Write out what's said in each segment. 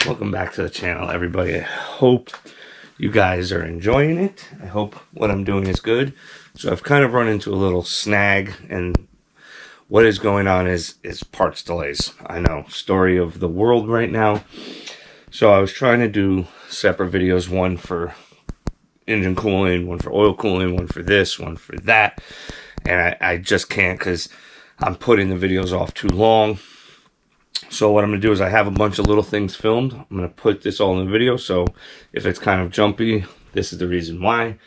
Welcome back to the channel, everybody. I hope you guys are enjoying it. I hope what I'm doing is good. So I've kind of run into a little snag, and what is going on is parts delays. I know, story of the world right now. So I was trying to do separate videos, one for engine cooling, one for oil cooling, one for this, one for that. And I just can't because I'm putting the videos off too long. So what I'm going to do is I have a bunch of little things filmed. I'm going to put this all in the video. So if it's kind of jumpy, this is the reason why.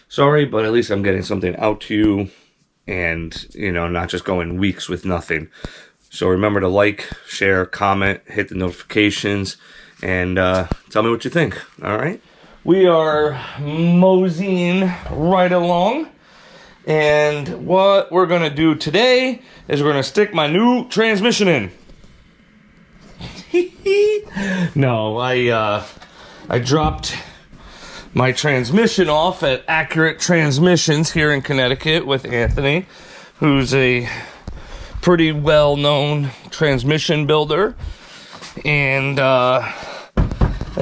Sorry, but at least I'm getting something out to you and, you know, not just going weeks with nothing. So remember to like, share, comment, hit the notifications, and tell me what you think. All right? We are moseying right along. And what we're going to do today is we're going to stick my new transmission in. No, I dropped my transmission off at Accurate Transmissions here in Connecticut with Anthony, who's a pretty well-known transmission builder. And I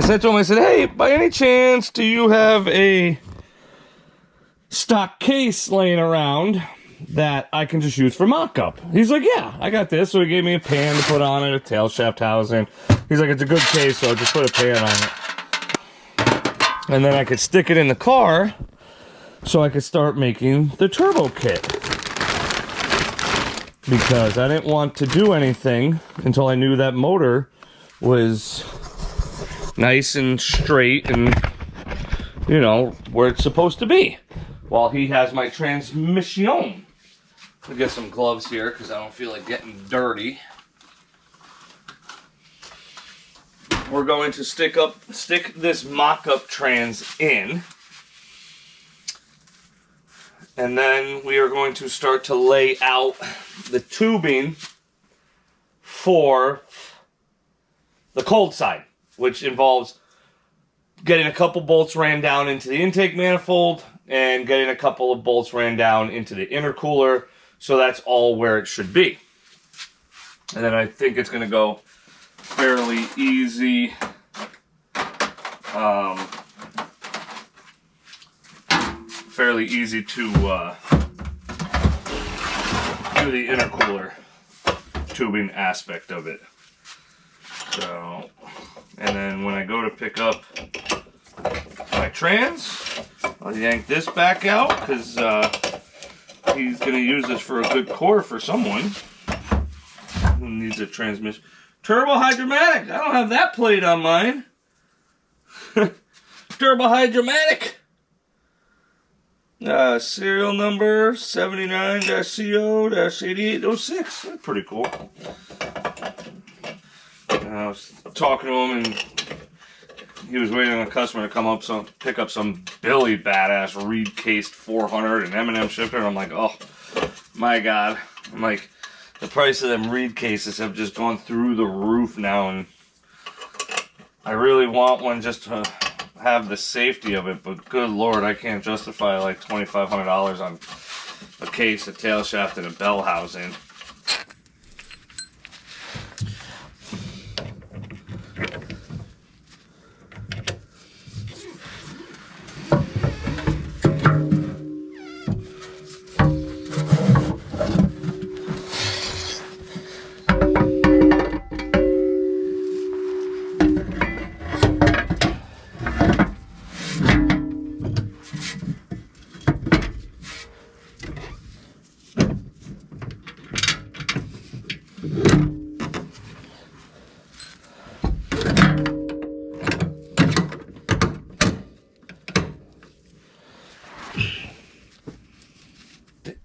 said to him, I said, hey, by any chance, do you have a stock case laying around that I can just use for mock-up? He's like, yeah, I got this. So he gave me a pan to put on it, a tail shaft housing. He's like, it's a good case, so I'll just put a pan on it. And then I could stick it in the car so I could start making the turbo kit. Because I didn't want to do anything until I knew that motor was nice and straight and, you know, where it's supposed to be. While he has my transmission. I'll get some gloves here because I don't feel like getting dirty. We're going to stick this mock-up trans in. And then we are going to start to lay out the tubing for the cold side, which involves getting a couple bolts ran down into the intake manifold and getting a couple of bolts ran down into the intercooler. So that's all where it should be. And then I think it's going to go fairly easy. Fairly easy to do the intercooler tubing aspect of it. So, and then when I go to pick up my trans, I'll yank this back out because he's going to use this for a good core for someone who needs a transmission. Turbo Hydromatic. I don't have that plate on mine. Turbo Hydromatic. Serial number 79-CO-8806. That's pretty cool. I was talking to him and he was waiting on a customer to come up pick up some Billy badass reed cased 400 and M&M shifter, and I'm like, oh my god. I'm like, the price of them reed cases have just gone through the roof now, and I really want one just to have the safety of it, but good lord, I can't justify like $2,500 on a case, a tail shaft, and a bell housing.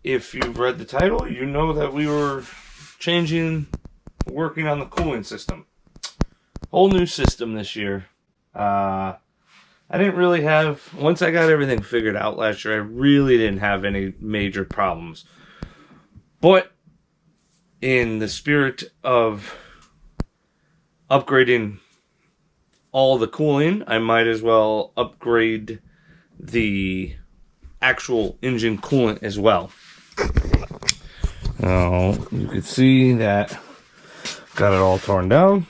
If you've read the title, you know that we were working on the cooling system. Whole new system this year. I didn't really have, once I got everything figured out last year, I really didn't have any major problems. But in the spirit of upgrading all the cooling, I might as well upgrade the actual engine coolant as well. Now, you can see that got it all torn down.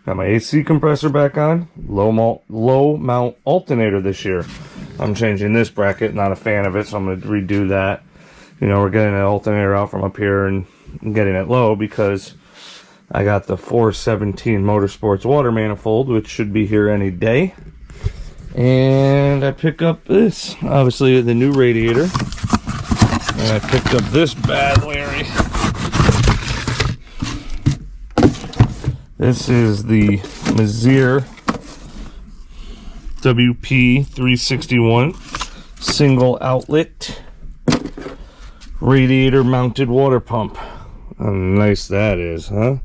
Got my AC compressor back on. Low mount alternator this year. I'm changing this bracket. Not a fan of it, so I'm going to redo that. You know, we're getting an alternator out from up here and getting it low because I got the 417 Motorsports water manifold, which should be here any day. And I pick up this, obviously the new radiator. And I picked up this bad Larry. This is the Mazir WP361 single outlet radiator mounted water pump. How nice that is, huh?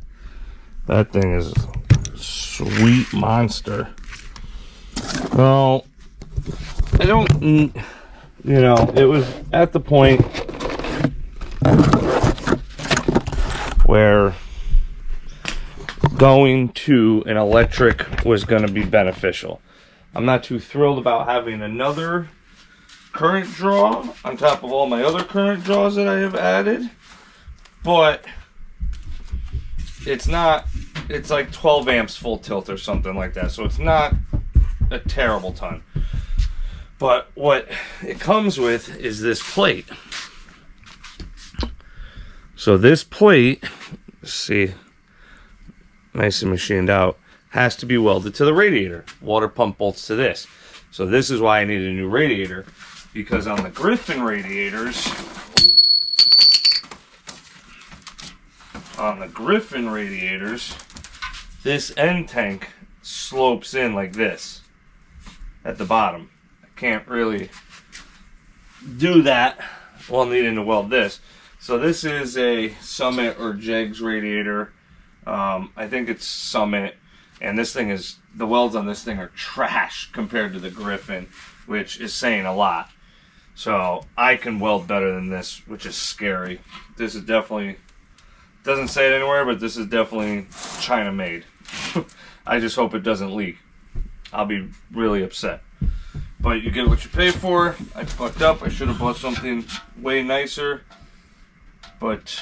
That thing is a sweet monster. Well, I don't, you know, it was at the point where going to an electric was going to be beneficial. I'm not too thrilled about having another current draw on top of all my other current draws that I have added, but it's not, it's like 12 amps full tilt or something like that, so it's not a terrible ton. But what it comes with is this plate. So this plate, see, nice and machined out, has to be welded to the radiator. Water pump bolts to this. So this is why I need a new radiator, because on the Griffin radiators, this end tank slopes in like this at the bottom. I can't really do that while needing to weld this. So this is a Summit or Jegs radiator. I think it's Summit, and this thing is, the welds on this thing are trash compared to the Griffin, which is saying a lot. So I can weld better than this, which is scary. This is definitely, doesn't say it anywhere, but this is definitely China made. I just hope it doesn't leak. I'll be really upset. But you get what you pay for. I fucked up. I should have bought something way nicer. But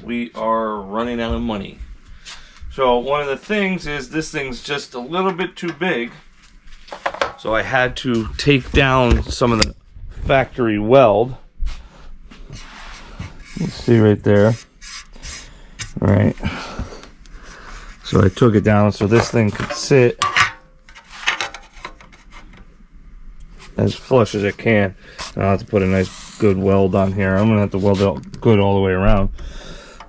we are running out of money. So one of the things is this thing's just a little bit too big. So I had to take down some of the factory weld. You see right there. All right. So I took it down so this thing could sit as flush as it can. I'll have to put a nice good weld on here. I'm gonna have to weld it good all the way around.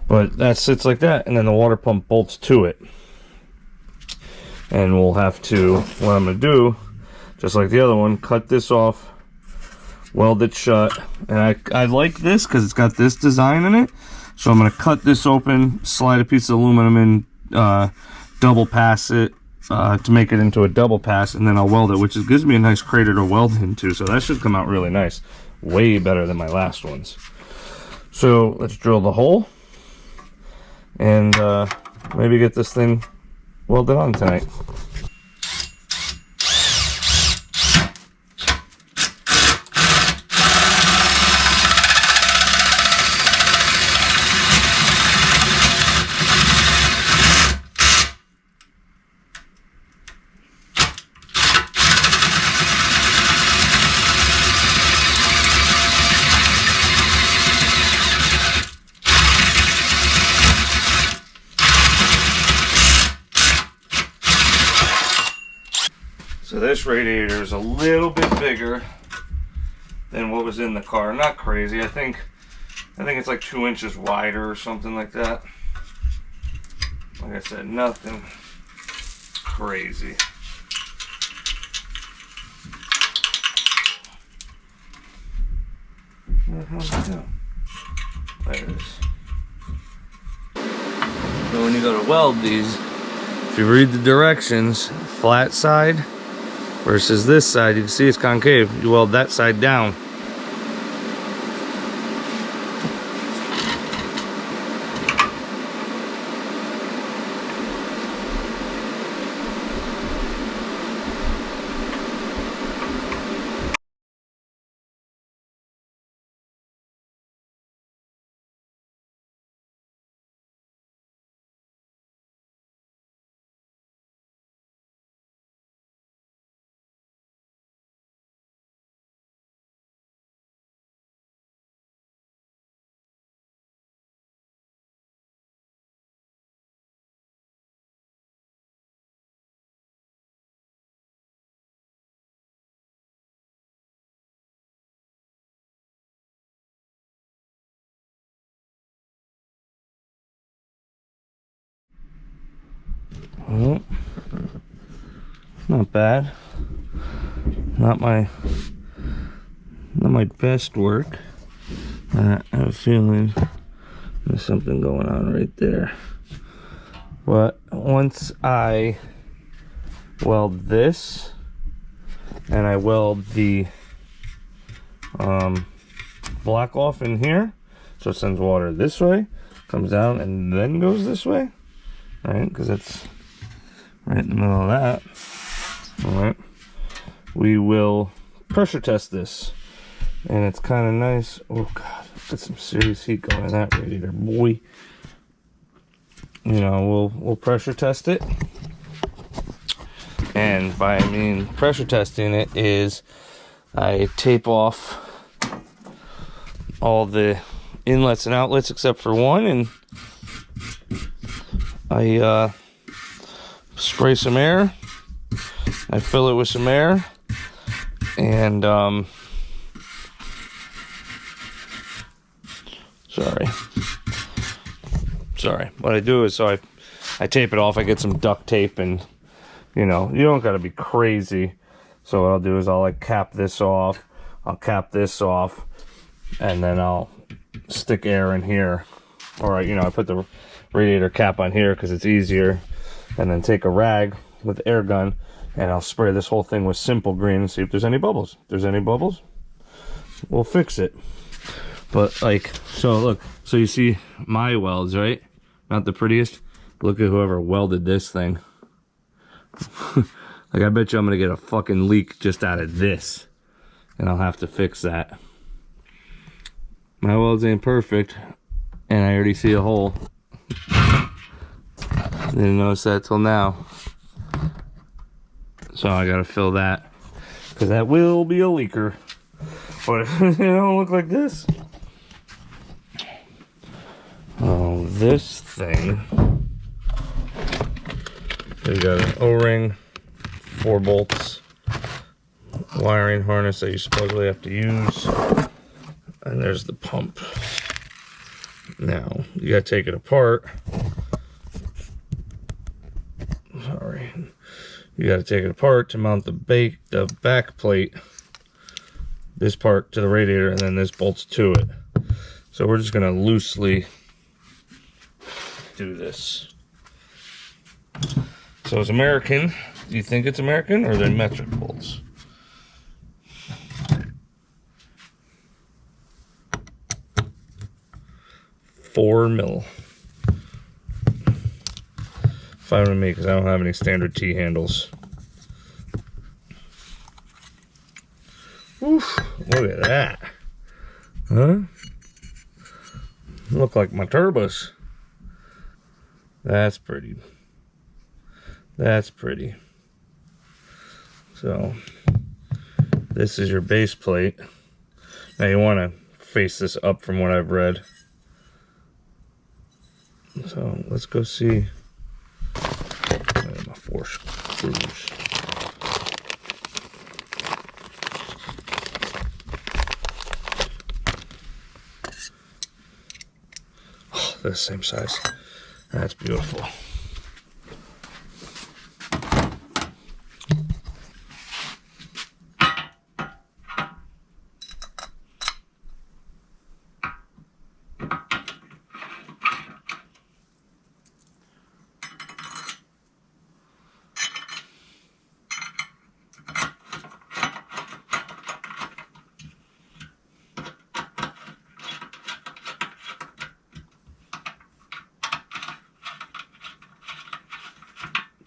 But that sits like that, and then the water pump bolts to it. And we'll have to, what I'm gonna do, just like the other one, cut this off, weld it shut. And I like this because it's got this design in it. So I'm gonna cut this open, slide a piece of aluminum in, double pass it to make it into a double pass, and then I'll weld it, which gives me a nice crater to weld into. So that should come out really nice. Way better than my last ones. So let's drill the hole and maybe get this thing welded on tonight. So this radiator is a little bit bigger than what was in the car. Not crazy. I think it's like 2 inches wider or something like that. Like I said, nothing crazy. Where the hell's it go? There it is. So when you go to weld these, if you read the directions, flat side versus this side, you can see it's concave. You weld that side down. Well, not bad. Not my best work. I have a feeling there's something going on right there. But once I weld this and I weld the block off in here, so it sends water this way, comes down and then goes this way, right? Because it's right in the middle of that. All right, we will pressure test this, and it's kind of nice. Oh god, got some serious heat going in that radiator, boy. You know, we'll pressure test it, and by I mean pressure testing it is I tape off all the inlets and outlets except for one, and I spray some air. I fill it with some air, and sorry. What I do is, so I tape it off. I get some duct tape, and you know, you don't gotta be crazy. So what I'll do is I'll like cap this off. I'll cap this off, and then I'll stick air in here, or you know, I put the radiator cap on here because it's easier, and then take a rag with air gun, and I'll spray this whole thing with Simple Green and see if there's any bubbles. If there's any bubbles, we'll fix it. But like, so look, so you see my welds, right? Not the prettiest. Look at whoever welded this thing. Like, I bet you I'm gonna get a fucking leak just out of this, and I'll have to fix that. My welds ain't perfect, and I already see a hole. Didn't notice that till now. So I gotta fill that, because that will be a leaker. But it don't look like this. Oh, this thing. We got an O-ring, 4 bolts, wiring harness that you supposedly have to use, and there's the pump. Now you gotta take it apart. Sorry, you gotta take it apart to mount the back plate. This part to the radiator, and then this bolts to it. So we're just gonna loosely do this. So it's American. Do you think it's American, or are they metric bolts? $4 mil. Fine with me, because I don't have any standard T handles. Oof, look at that. Huh? Look like my turbos. That's pretty. That's pretty. So, this is your base plate. Now you want to face this up from what I've read. So, let's go see. My 4 screws. Oh, they're the same size. That's beautiful.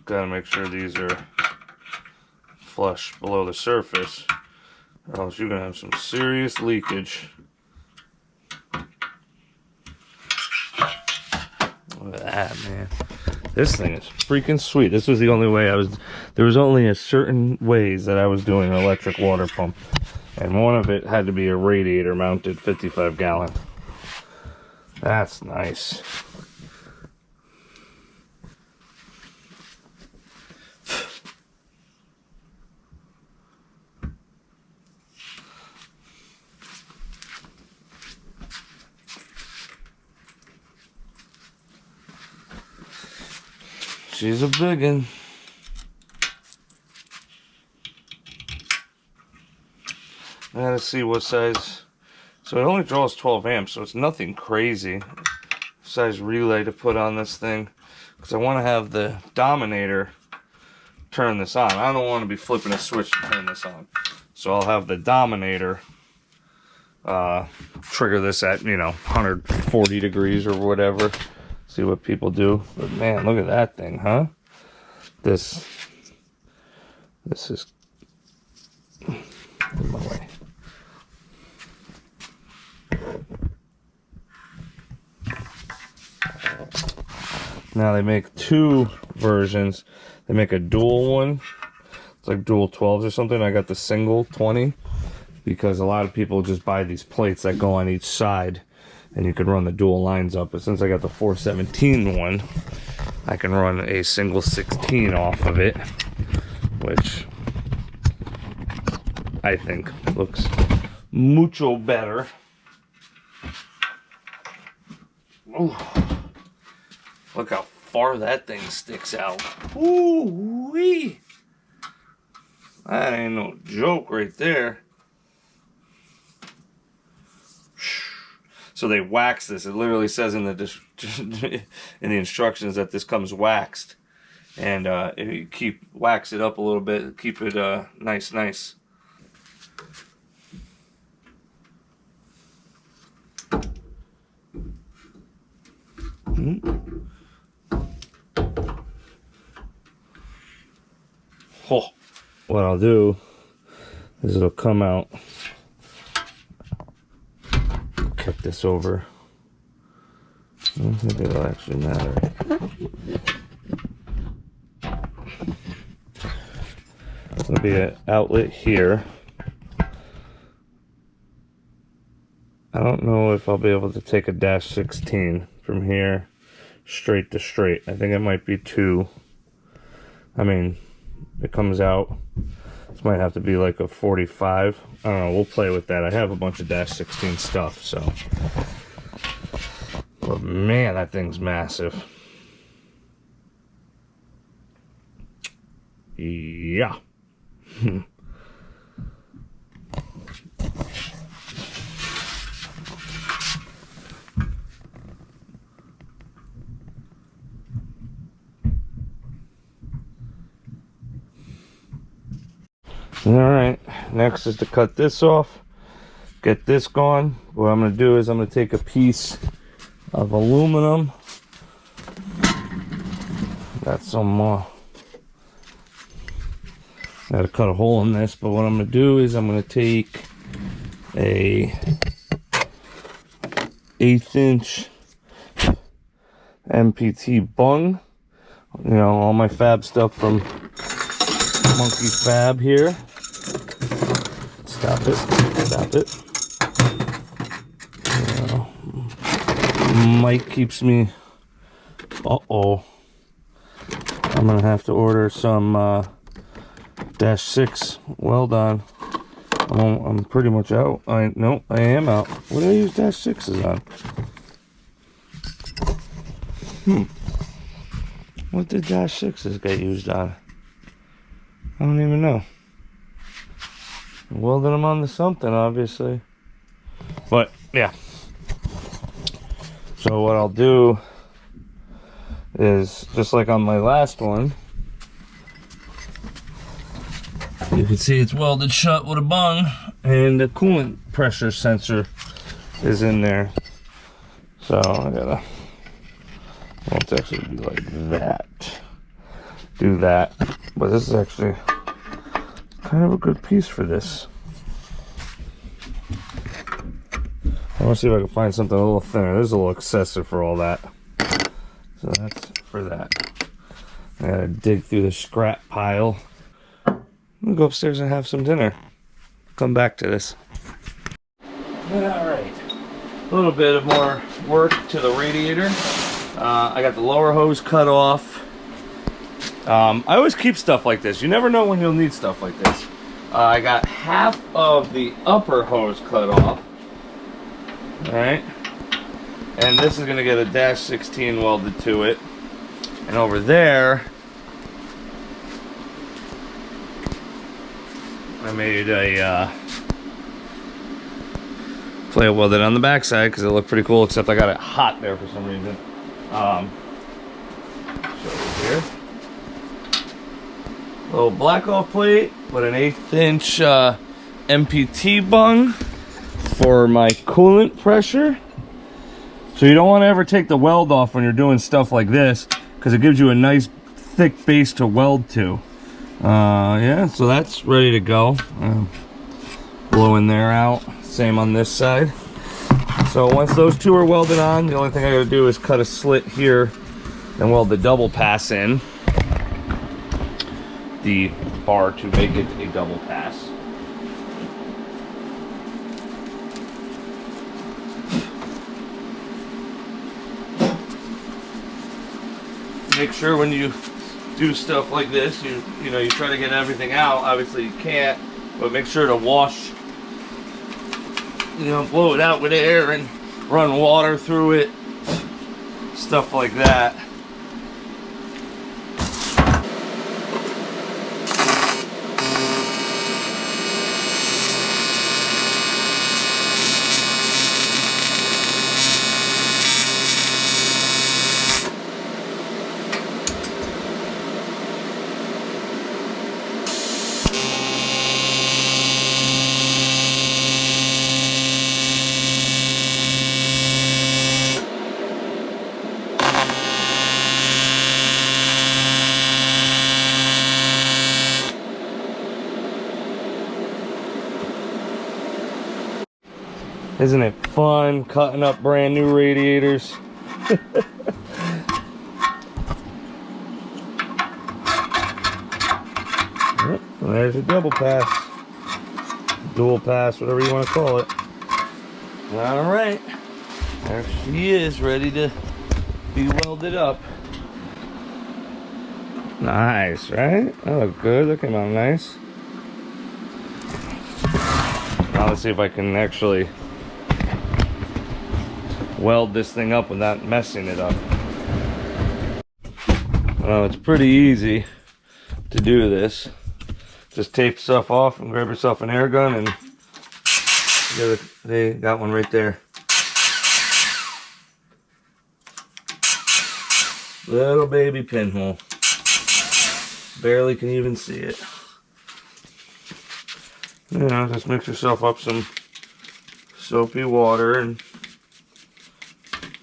Gotta make sure these are flush below the surface, or else you're gonna have some serious leakage. Look at that, man. This thing is freaking sweet. This was the only way there was only a certain ways that I was doing an electric water pump, and one of it had to be a radiator mounted 55 gallon. That's nice. She's a big one. I gotta see what size. So it only draws 12 amps, so it's nothing crazy. Size relay to put on this thing, because I want to have the Dominator turn this on. I don't want to be flipping a switch to turn this on. So I'll have the Dominator trigger this at, you know, 140 degrees or whatever. See what people do. But man, look at that thing, huh? This is in my way. Now they make two versions. They make a dual one. It's like dual 12s or something. I got the single 20 because a lot of people just buy these plates that go on each side and you can run the dual lines up. But since I got the 417 one, I can run a single 16 off of it, which I think looks mucho better. Ooh. Look how far that thing sticks out. Ooh-wee! That ain't no joke right there. So they wax this. It literally says in the instructions that this comes waxed. And if you wax it up a little bit, keep it nice. Oh. What I'll do is it'll come out. Kick this over. I don't think it'll actually matter. There'll be an outlet here. I don't know if I'll be able to take a dash 16 from here straight to straight. I think it might be 2. I mean, it comes out. This might have to be like a 45. I don't know. We'll play with that. I have a bunch of dash 16 stuff, so. But man, that thing's massive. Yeah. Alright, next is to cut this off, get this gone. What I'm going to do is I'm going to take a piece of aluminum, got some more, got to cut a hole in this, but what I'm going to do is I'm going to take a 1/8 inch MPT bung, you know, all my fab stuff from Monkey Fab here. Stop it. Mike keeps me. I'm gonna have to order some dash 6 weld on. I'm pretty much out. I am out. What do I use dash 6s on? What did dash 6s get used on? I don't even know. Welded them onto something, obviously. But, yeah. So what I'll do is, just like on my last one, you can see it's welded shut with a bung, and the coolant pressure sensor is in there. So I gotta, well, it's actually be like that. Do that. But this is actually kind of a good piece for this. I want to see if I can find something a little thinner. There's a little excessive for all that. So that's for that. I gotta dig through the scrap pile. I'm gonna go upstairs and have some dinner. Come back to this. Alright. A little bit of more work to the radiator. I got the lower hose cut off. I always keep stuff like this. You never know when you'll need stuff like this. I got half of the upper hose cut off. Alright. And this is going to get a dash 16 welded to it. And over there, I made a plate welded on the backside because it looked pretty cool, except I got it hot there for some reason. Show it here. Little black off plate with an 1/8 inch MPT bung for my coolant pressure. So you don't want to ever take the weld off when you're doing stuff like this, because it gives you a nice thick base to weld to. Yeah, so that's ready to go. Blowing there out. Same on this side. So once those two are welded on, the only thing I gotta do is cut a slit here and weld the double pass in the bar to make it a double pass. Make sure when you do stuff like this, you know, you try to get everything out. Obviously you can't, but make sure to wash, you know, blow it out with air and run water through it, stuff like that. Isn't it fun cutting up brand new radiators? Yep, well, there's a double pass, dual pass, whatever you want to call it. All right, there she is, ready to be welded up. Nice, right? That looked good. That came out nice. Now let's see if I can actually weld this thing up without messing it up. Well, it's pretty easy to do this. Just tape stuff off and grab yourself an air gun, and they got one right there. Little baby pinhole. Barely can even see it. You know, just mix yourself up some soapy water and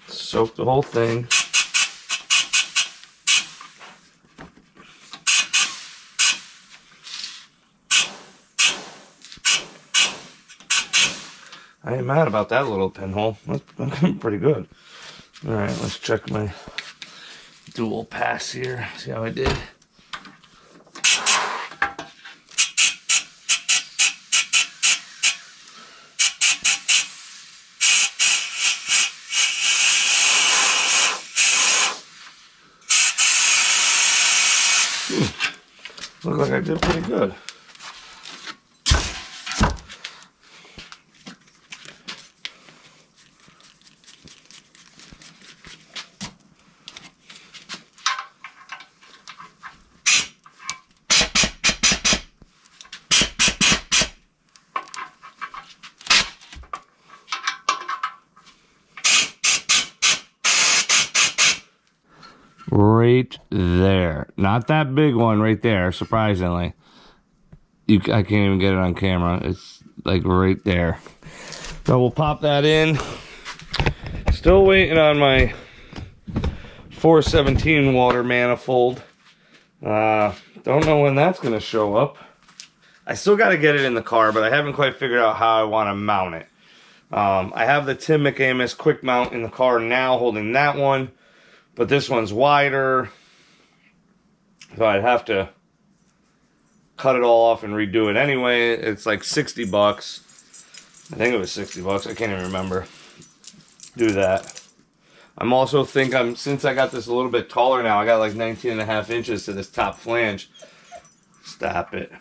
soak the whole thing. I ain't mad about that little pinhole. That's pretty good. Alright, let's check my dual pass here. See how I did. Looks like I did pretty good. Right there. Not that big one right there, surprisingly. I can't even get it on camera. It's like right there. So we'll pop that in. Still waiting on my 417 water manifold. Don't know when that's going to show up. I still got to get it in the car, but I haven't quite figured out how I want to mount it. I have the Tim McAmis quick mount in the car now, holding that one. But this one's wider, so I'd have to cut it all off and redo it anyway. It's like 60 bucks. I think it was 60 bucks. I can't even remember. Do that. I'm also since I got this a little bit taller now, I got like 19.5 inches to this top flange. Stop it.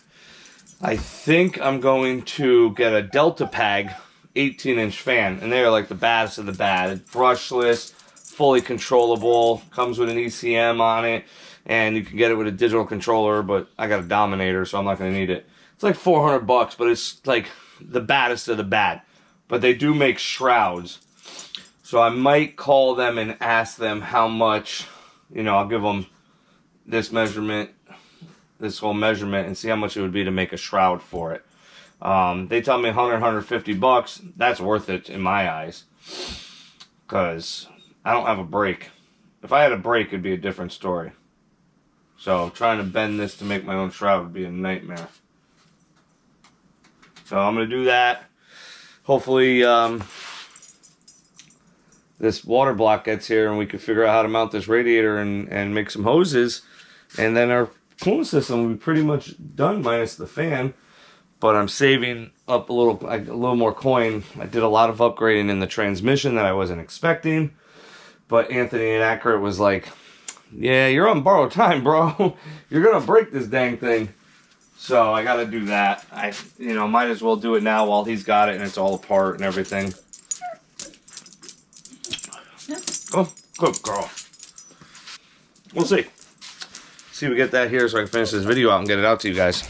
I think I'm going to get a Delta Pag 18-inch fan, and they are like the baddest of the bad. It's brushless, fully controllable, comes with an ECM on it, and you can get it with a digital controller, but I got a Dominator, so I'm not going to need it. It's like $400, but it's like the baddest of the bad. But they do make shrouds. So I might call them and ask them how much, you know, I'll give them this measurement, this whole measurement, and see how much it would be to make a shroud for it. They tell me 100, 150 bucks. That's worth it in my eyes. Because I don't have a brake. If I had a brake, it'd be a different story. So trying to bend this to make my own shroud would be a nightmare. So I'm going to do that. Hopefully this water block gets here and we can figure out how to mount this radiator and make some hoses. And then our cooling system will be pretty much done minus the fan. But I'm saving up a little more coin. I did a lot of upgrading in the transmission that I wasn't expecting. But Anthony and Accurate was like, yeah, you're on borrowed time, bro. You're going to break this dang thing. So I got to do that. I might as well do it now while he's got it and it's all apart and everything. Oh, good girl. We'll see. See if we get that here so I can finish this video out and get it out to you guys.